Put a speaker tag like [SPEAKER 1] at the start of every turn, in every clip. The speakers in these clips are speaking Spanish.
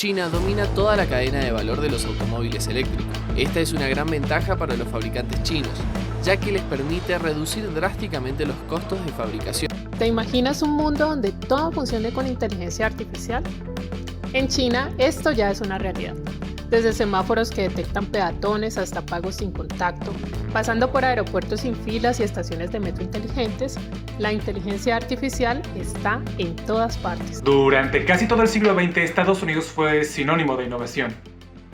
[SPEAKER 1] China domina toda la cadena de valor de los automóviles eléctricos. Esta es una gran ventaja para los fabricantes chinos, ya que les permite reducir drásticamente los costos de fabricación.
[SPEAKER 2] ¿Te imaginas un mundo donde todo funcione con inteligencia artificial? En China, esto ya es una realidad. Desde semáforos que detectan peatones hasta pagos sin contacto, pasando por aeropuertos sin filas y estaciones de metro inteligentes, la inteligencia artificial está en todas partes.
[SPEAKER 3] Durante casi todo el siglo XX, Estados Unidos fue sinónimo de innovación.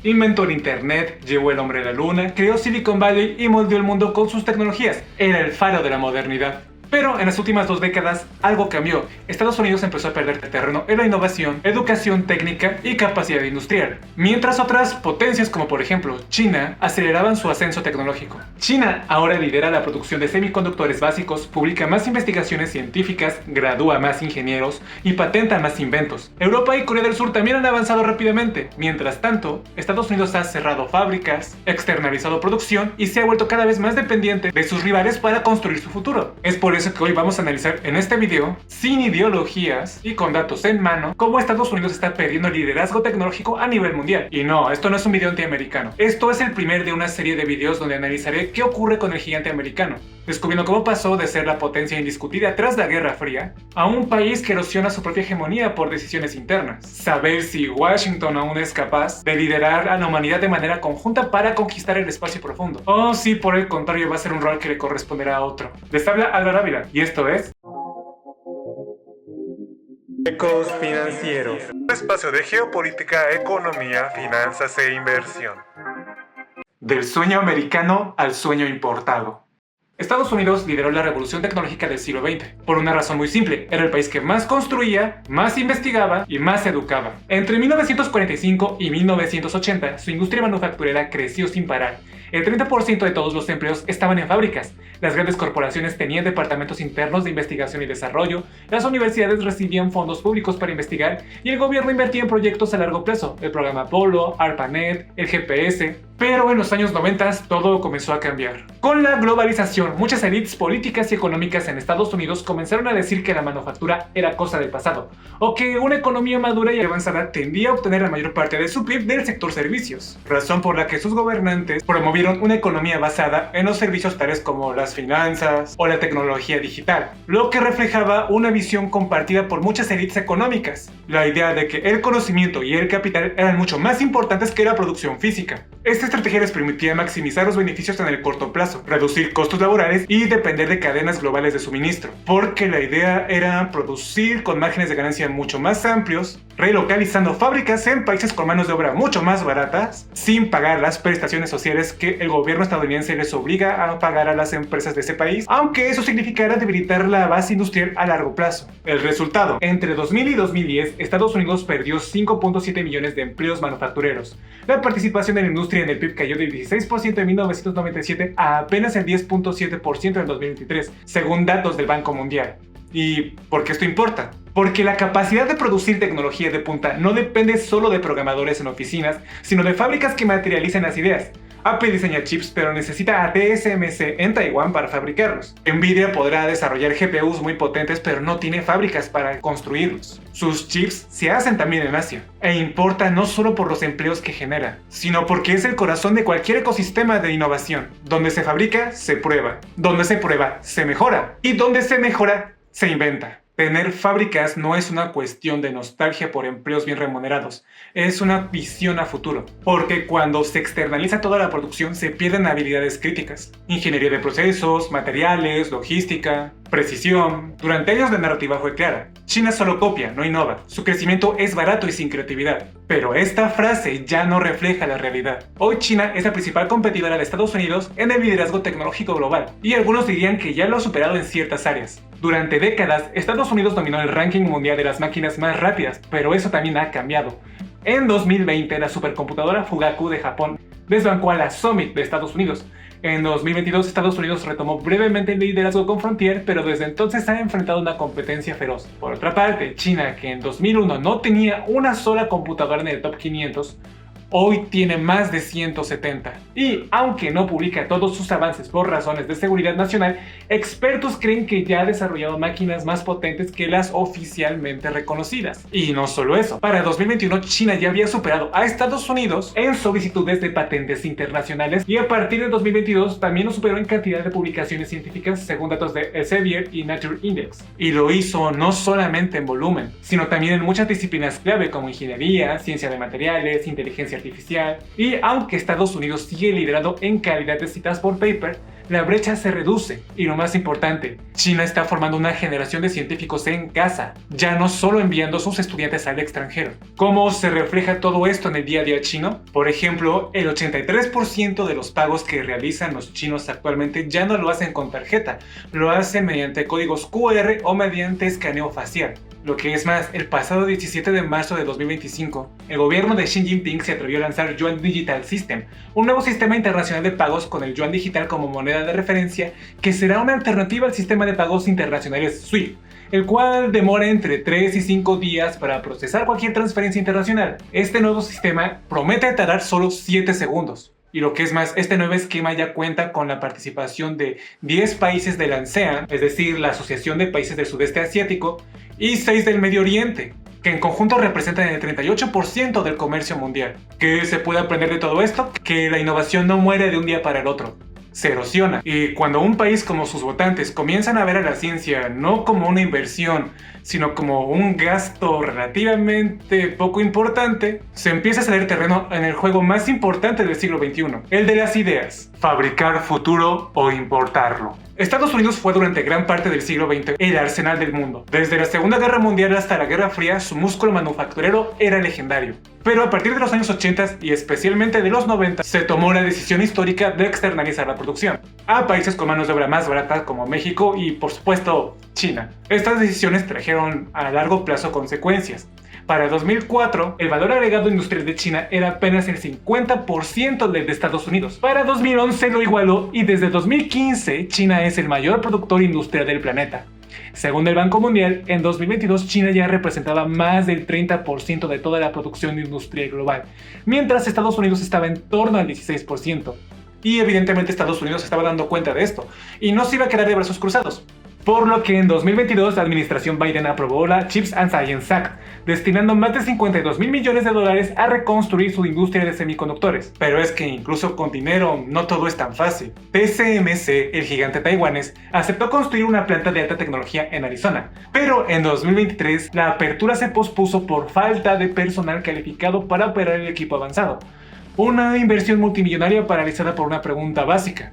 [SPEAKER 3] Inventó el Internet, llevó el hombre a la luna, creó Silicon Valley y moldeó el mundo con sus tecnologías. Era el faro de la modernidad. Pero en las últimas 2 décadas algo cambió. Estados Unidos empezó a perder terreno en la innovación, educación técnica y capacidad industrial, mientras otras potencias como por ejemplo China aceleraban su ascenso tecnológico. China ahora lidera la producción de semiconductores básicos, publica más investigaciones científicas, gradúa más ingenieros y patenta más inventos. Europa y Corea del Sur también han avanzado rápidamente. Mientras tanto, Estados Unidos ha cerrado fábricas, externalizado producción y se ha vuelto cada vez más dependiente de sus rivales para construir su futuro. Es por eso que hoy vamos a analizar en este video, sin ideologías y con datos en mano, cómo Estados Unidos está perdiendo el liderazgo tecnológico a nivel mundial. Y no, esto no es un video antiamericano. Esto es el primer de una serie de videos donde analizaré qué ocurre con el gigante americano, descubriendo cómo pasó de ser la potencia indiscutida tras la Guerra Fría a un país que erosiona su propia hegemonía por decisiones internas. Saber si Washington aún es capaz de liderar a la humanidad de manera conjunta para conquistar el espacio profundo, o si por el contrario va a ser un rol que le corresponderá a otro. Les habla Álvaro Ávila y esto es Ecos Financieros, un espacio de geopolítica, economía, finanzas e inversión. Del sueño americano al sueño importado. Estados Unidos lideró la revolución tecnológica del siglo XX, por una razón muy simple: era el país que más construía, más investigaba y más educaba. Entre 1945 y 1980, su industria manufacturera creció sin parar. El 30% de todos los empleos estaban en fábricas, las grandes corporaciones tenían departamentos internos de investigación y desarrollo, las universidades recibían fondos públicos para investigar y el gobierno invertía en proyectos a largo plazo, el programa Apolo, ARPANET, el GPS. Pero en los años 90 todo comenzó a cambiar. Con la globalización, muchas élites políticas y económicas en Estados Unidos comenzaron a decir que la manufactura era cosa del pasado, o que una economía madura y avanzada tendía a obtener la mayor parte de su PIB del sector servicios, razón por la que sus gobernantes promovieron una economía basada en los servicios tales como las finanzas o la tecnología digital, lo que reflejaba una visión compartida por muchas élites económicas, la idea de que el conocimiento y el capital eran mucho más importantes que la producción física. Esta estrategia les permitía maximizar los beneficios en el corto plazo, reducir costos laborales y depender de cadenas globales de suministro, porque la idea era producir con márgenes de ganancia mucho más amplios, relocalizando fábricas en países con manos de obra mucho más baratas, sin pagar las prestaciones sociales que el gobierno estadounidense les obliga a pagar a las empresas de ese país, aunque eso significara debilitar la base industrial a largo plazo. El resultado: entre 2000 y 2010, Estados Unidos perdió 5.7 millones de empleos manufactureros. La participación de la industria en el PIB cayó del 16% en 1997 a apenas el 10.7% en 2023, según datos del Banco Mundial. ¿Y por qué esto importa? Porque la capacidad de producir tecnología de punta no depende solo de programadores en oficinas, sino de fábricas que materialicen las ideas. Apple diseña chips, pero necesita a TSMC en Taiwán para fabricarlos. Nvidia podrá desarrollar GPUs muy potentes, pero no tiene fábricas para construirlos. Sus chips se hacen también en Asia. E importa no solo por los empleos que genera, sino porque es el corazón de cualquier ecosistema de innovación. Donde se fabrica, se prueba. Donde se prueba, se mejora. Y donde se mejora, se inventa. Tener fábricas no es una cuestión de nostalgia por empleos bien remunerados, es una visión a futuro, porque cuando se externaliza toda la producción se pierden habilidades críticas, ingeniería de procesos, materiales, logística, precisión. Durante años la narrativa fue clara: China solo copia, no innova, su crecimiento es barato y sin creatividad. Pero esta frase ya no refleja la realidad. Hoy China es la principal competidora de Estados Unidos en el liderazgo tecnológico global, y algunos dirían que ya lo ha superado en ciertas áreas. Durante décadas, Estados Unidos dominó el ranking mundial de las máquinas más rápidas, pero eso también ha cambiado. En 2020, la supercomputadora Fugaku de Japón desbancó a la Summit de Estados Unidos. En 2022, Estados Unidos retomó brevemente el liderazgo con Frontier, pero desde entonces ha enfrentado una competencia feroz. Por otra parte, China, que en 2001 no tenía una sola computadora en el top 500, Hoy tiene más de 170. Y aunque no publica todos sus avances por razones de seguridad nacional, expertos creen que ya ha desarrollado máquinas más potentes que las oficialmente reconocidas. Y no solo eso, para 2021 China ya había superado a Estados Unidos en solicitudes de patentes internacionales y a partir de 2022 también lo superó en cantidad de publicaciones científicas según datos de Elsevier y Nature Index. Y lo hizo no solamente en volumen, sino también en muchas disciplinas clave como ingeniería, ciencia de materiales, inteligencia artificial. Y aunque Estados Unidos sigue liderando en calidad de citas por paper, la brecha se reduce. Y lo más importante, China está formando una generación de científicos en casa, ya no solo enviando sus estudiantes al extranjero. ¿Cómo se refleja todo esto en el día a día chino? Por ejemplo, el 83% de los pagos que realizan los chinos actualmente ya no lo hacen con tarjeta, lo hacen mediante códigos QR o mediante escaneo facial. Lo que es más, el pasado 17 de marzo de 2025, el gobierno de Xi Jinping se atrevió a lanzar Yuan Digital System, un nuevo sistema internacional de pagos con el yuan digital como moneda de referencia, que será una alternativa al sistema de pagos internacionales SWIFT, el cual demora entre 3 y 5 días para procesar cualquier transferencia internacional. Este nuevo sistema promete tardar solo 7 segundos. Y lo que es más, este nuevo esquema ya cuenta con la participación de 10 países de la ASEAN, es decir, la Asociación de Países del Sudeste Asiático, y 6 del Medio Oriente, que en conjunto representan el 38% del comercio mundial. ¿Qué se puede aprender de todo esto? Que la innovación no muere de un día para el otro, se erosiona. Y cuando un país como sus votantes comienzan a ver a la ciencia no como una inversión, sino como un gasto relativamente poco importante, se empieza a ceder terreno en el juego más importante del siglo XXI, el de las ideas. Fabricar futuro o importarlo. Estados Unidos fue durante gran parte del siglo XX el arsenal del mundo. Desde la Segunda Guerra Mundial hasta la Guerra Fría, su músculo manufacturero era legendario. Pero a partir de los años 80 y especialmente de los 90, se tomó la decisión histórica de externalizar la producción a países con manos de obra más barata como México y, por supuesto, China. Estas decisiones trajeron a largo plazo consecuencias. Para 2004, el valor agregado industrial de China era apenas el 50% del de Estados Unidos. Para 2011 lo igualó y desde 2015 China es el mayor productor industrial del planeta. Según el Banco Mundial, en 2022 China ya representaba más del 30% de toda la producción industrial global, mientras Estados Unidos estaba en torno al 16%. Y evidentemente Estados Unidos estaba dando cuenta de esto, y no se iba a quedar de brazos cruzados. Por lo que en 2022 la administración Biden aprobó la Chips and Science Act, destinando más de $52 mil millones a reconstruir su industria de semiconductores. Pero es que incluso con dinero no todo es tan fácil. TSMC, el gigante taiwanés, aceptó construir una planta de alta tecnología en Arizona, pero en 2023 la apertura se pospuso por falta de personal calificado para operar el equipo avanzado. Una inversión multimillonaria paralizada por una pregunta básica: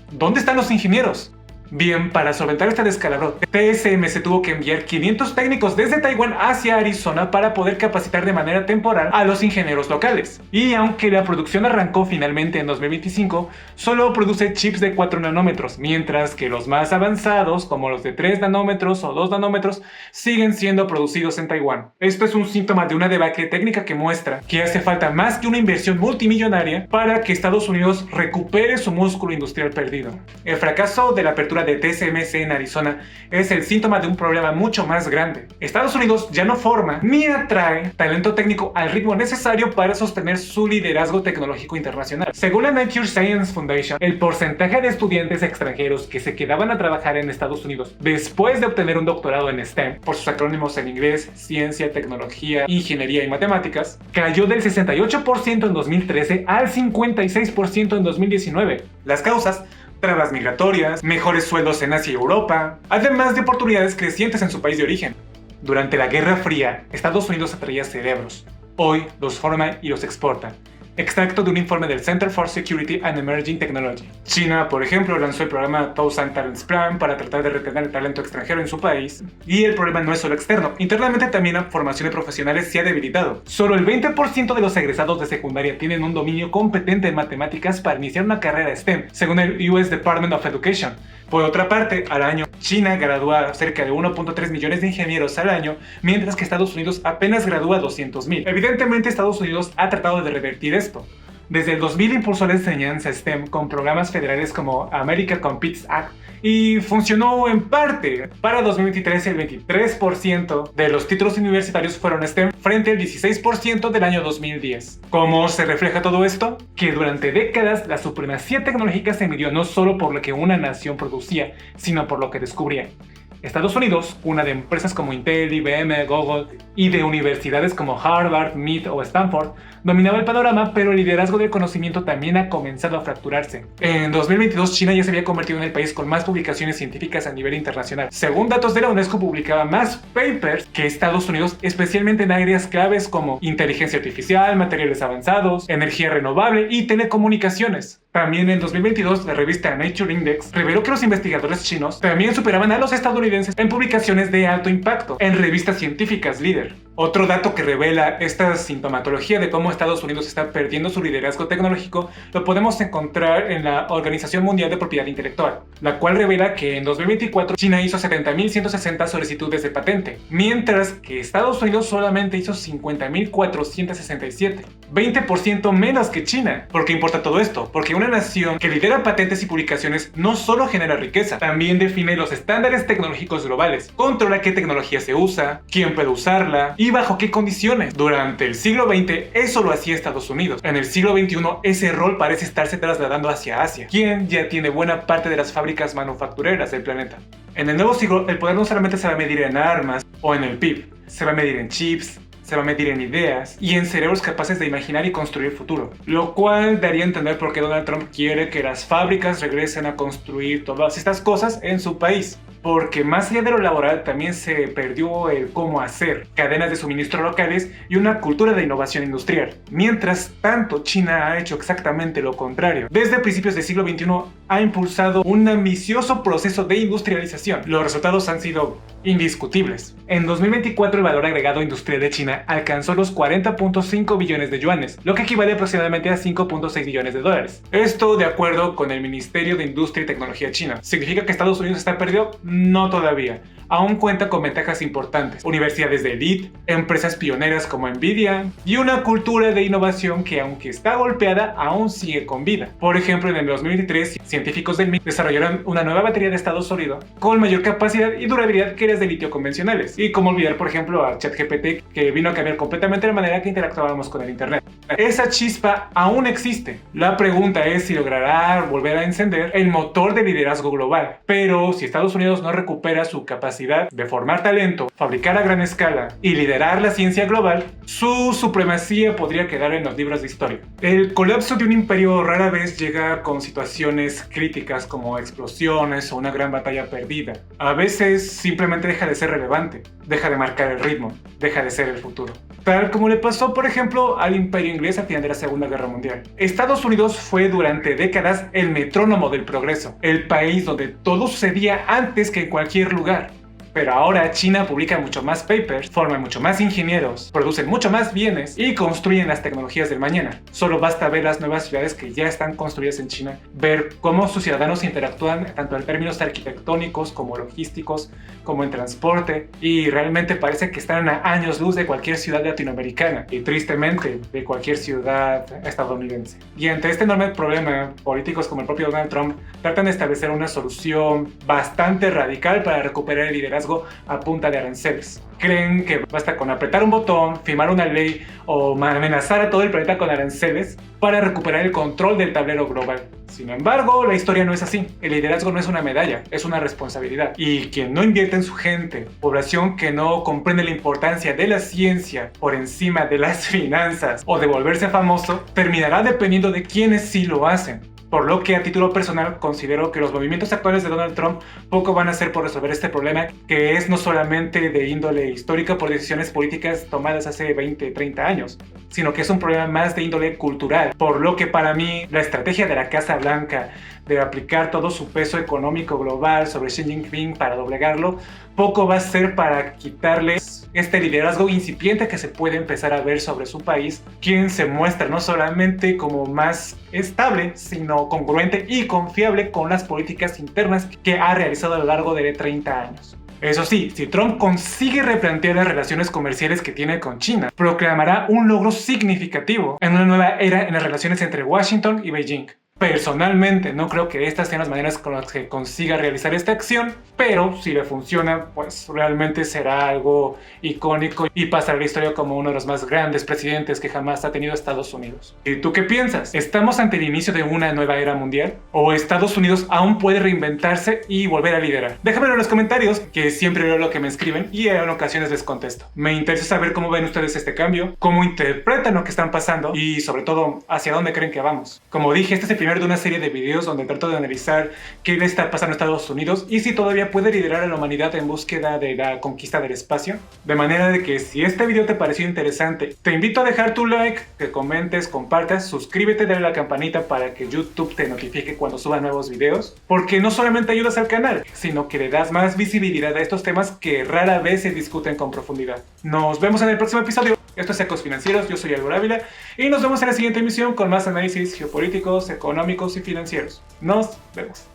[SPEAKER 3] ¿dónde están los ingenieros? Bien, para solventar este descalabro, TSMC tuvo que enviar 500 técnicos desde Taiwán hacia Arizona para poder capacitar de manera temporal a los ingenieros locales. Y aunque la producción arrancó finalmente en 2025, solo produce chips de 4 nanómetros, mientras que los más avanzados, como los de 3 nanómetros o 2 nanómetros, siguen siendo producidos en Taiwán. Esto es un síntoma de una debacle técnica que muestra que hace falta más que una inversión multimillonaria para que Estados Unidos recupere su músculo industrial perdido. El fracaso de la apertura de TSMC en Arizona es el síntoma de un problema mucho más grande. Estados Unidos ya no forma ni atrae talento técnico al ritmo necesario para sostener su liderazgo tecnológico internacional. Según la Nature Science Foundation, el porcentaje de estudiantes extranjeros que se quedaban a trabajar en Estados Unidos después de obtener un doctorado en STEM, por sus acrónimos en inglés, ciencia, tecnología, ingeniería y matemáticas, cayó del 68% en 2013 al 56% en 2019. Las causas: trabas migratorias, mejores sueldos en Asia y Europa, además de oportunidades crecientes en su país de origen. Durante la Guerra Fría, Estados Unidos atraía cerebros. Hoy los forma y los exporta. Extracto de un informe del Center for Security and Emerging Technology. China, por ejemplo, lanzó el programa Thousand Talents Plan para tratar de retener el talento extranjero en su país. Y el problema no es solo externo. Internamente también la formación de profesionales se ha debilitado. Solo el 20% de los egresados de secundaria tienen un dominio competente en matemáticas para iniciar una carrera STEM, según el US Department of Education. Por otra parte, al año, China gradúa a cerca de 1.3 millones de ingenieros al año, mientras que Estados Unidos apenas gradúa a 200,000. Evidentemente, Estados Unidos ha tratado de revertir esto. Desde el 2000 impulsó la enseñanza STEM con programas federales como America Competes Act y funcionó en parte. Para 2023 el 23% de los títulos universitarios fueron STEM frente al 16% del año 2010. ¿Cómo se refleja todo esto? Que durante décadas la supremacía tecnológica se midió no solo por lo que una nación producía, sino por lo que descubría. Estados Unidos, una de empresas como Intel, IBM, Google y de universidades como Harvard, MIT o Stanford, dominaba el panorama, pero el liderazgo del conocimiento también ha comenzado a fracturarse. En 2022, China ya se había convertido en el país con más publicaciones científicas a nivel internacional. Según datos de la UNESCO, publicaba más papers que Estados Unidos, especialmente en áreas claves como inteligencia artificial, materiales avanzados, energía renovable y telecomunicaciones. También en 2022, la revista Nature Index reveló que los investigadores chinos también superaban a los estadounidenses en publicaciones de alto impacto en revistas científicas líder. Otro dato que revela esta sintomatología de cómo Estados Unidos está perdiendo su liderazgo tecnológico lo podemos encontrar en la Organización Mundial de Propiedad Intelectual, la cual revela que en 2024 China hizo 70.160 solicitudes de patente, mientras que Estados Unidos solamente hizo 50.467, 20% menos que China. ¿Por qué importa todo esto? Porque una nación que lidera patentes y publicaciones no solo genera riqueza, también define los estándares tecnológicos globales, controla qué tecnología se usa, quién puede usarla y bajo qué condiciones. Durante el siglo XX eso lo hacía Estados Unidos. En el siglo XXI ese rol parece estarse trasladando hacia Asia, quien ya tiene buena parte de las fábricas manufactureras del planeta. En el nuevo siglo el poder no solamente se va a medir en armas o en el PIB, se va a medir en chips, se va a medir en ideas y en cerebros capaces de imaginar y construir el futuro. Lo cual daría a entender por qué Donald Trump quiere que las fábricas regresen a construir todas estas cosas en su país. Porque más allá de lo laboral también se perdió el cómo hacer, cadenas de suministro locales y una cultura de innovación industrial. Mientras tanto, China ha hecho exactamente lo contrario. Desde principios del siglo XXI ha impulsado un ambicioso proceso de industrialización. Los resultados han sido indiscutibles. En 2024 el valor agregado industrial de China alcanzó los 40.5 billones de yuanes, lo que equivale aproximadamente a 5.6 billones de dólares. Esto de acuerdo con el Ministerio de Industria y Tecnología chino. ¿Significa que Estados Unidos está perdido? No todavía. Aún cuenta con ventajas importantes, universidades de élite, empresas pioneras como Nvidia y una cultura de innovación que aunque está golpeada, aún sigue con vida. Por ejemplo, en el 2023, científicos del MIT desarrollaron una nueva batería de estado sólido con mayor capacidad y durabilidad que las de litio convencionales. Y como olvidar, por ejemplo, a ChatGPT, que vino a cambiar completamente la manera que interactuábamos con el internet. Esa chispa aún existe. La pregunta es si logrará volver a encender el motor de liderazgo global. Pero si Estados Unidos no recupera su capacidad de formar talento, fabricar a gran escala y liderar la ciencia global, su supremacía podría quedar en los libros de historia. El colapso de un imperio rara vez llega con situaciones críticas como explosiones o una gran batalla perdida. A veces simplemente deja de ser relevante, deja de marcar el ritmo, deja de ser el futuro. Tal como le pasó, por ejemplo, al imperio inglés al final de la Segunda Guerra Mundial. Estados Unidos fue durante décadas el metrónomo del progreso, el país donde todo sucedía antes que en cualquier lugar. Pero ahora China publica mucho más papers, forma mucho más ingenieros, producen mucho más bienes y construyen las tecnologías del mañana. Solo basta ver las nuevas ciudades que ya están construidas en China, ver cómo sus ciudadanos interactúan tanto en términos arquitectónicos como logísticos, como en transporte, y realmente parece que están a años luz de cualquier ciudad latinoamericana y tristemente de cualquier ciudad estadounidense. Y ante este enorme problema, políticos como el propio Donald Trump tratan de establecer una solución bastante radical para recuperar el liderazgo a punta de aranceles. Creen que basta con apretar un botón, firmar una ley o amenazar a todo el planeta con aranceles para recuperar el control del tablero global. Sin embargo, la historia no es así. El liderazgo no es una medalla, es una responsabilidad. Y quien no invierte en su gente, población que no comprende la importancia de la ciencia por encima de las finanzas o de volverse famoso, terminará dependiendo de quienes sí lo hacen. Por lo que a título personal considero que los movimientos actuales de Donald Trump poco van a hacer por resolver este problema, que es no solamente de índole histórica por decisiones políticas tomadas hace 20, 30 años, sino que es un problema más de índole cultural. Por lo que para mí la estrategia de la Casa Blanca de aplicar todo su peso económico global sobre Xi Jinping para doblegarlo, poco va a ser para quitarles este liderazgo incipiente que se puede empezar a ver sobre su país, quien se muestra no solamente como más estable, sino congruente y confiable con las políticas internas que ha realizado a lo largo de 30 años. Eso sí, si Trump consigue replantear las relaciones comerciales que tiene con China, proclamará un logro significativo en una nueva era en las relaciones entre Washington y Beijing. Personalmente no creo que estas sean las maneras con las que consiga realizar esta acción, pero si le funciona, pues realmente será algo icónico y pasará a la historia como uno de los más grandes presidentes que jamás ha tenido Estados Unidos. ¿Y tú qué piensas? ¿Estamos ante el inicio de una nueva era mundial? ¿O Estados Unidos aún puede reinventarse y volver a liderar? Déjamelo en los comentarios, que siempre leo lo que me escriben y en ocasiones les contesto. Me interesa saber cómo ven ustedes este cambio, cómo interpretan lo que están pasando y sobre todo hacia dónde creen que vamos. Como dije, este es el primero de una serie de videos donde trato de analizar qué le está pasando a Estados Unidos y si todavía puede liderar a la humanidad en búsqueda de la conquista del espacio. De manera de que si este video te pareció interesante, te invito a dejar tu like, que comentes, compartas, suscríbete, dale a la campanita para que YouTube te notifique cuando suba nuevos videos, porque no solamente ayudas al canal, sino que le das más visibilidad a estos temas que rara vez se discuten con profundidad. Nos vemos en el próximo episodio. Esto es Ecos Financieros, yo soy Álvaro Ávila y nos vemos en la siguiente emisión con más análisis geopolíticos, económicos y financieros. Nos vemos.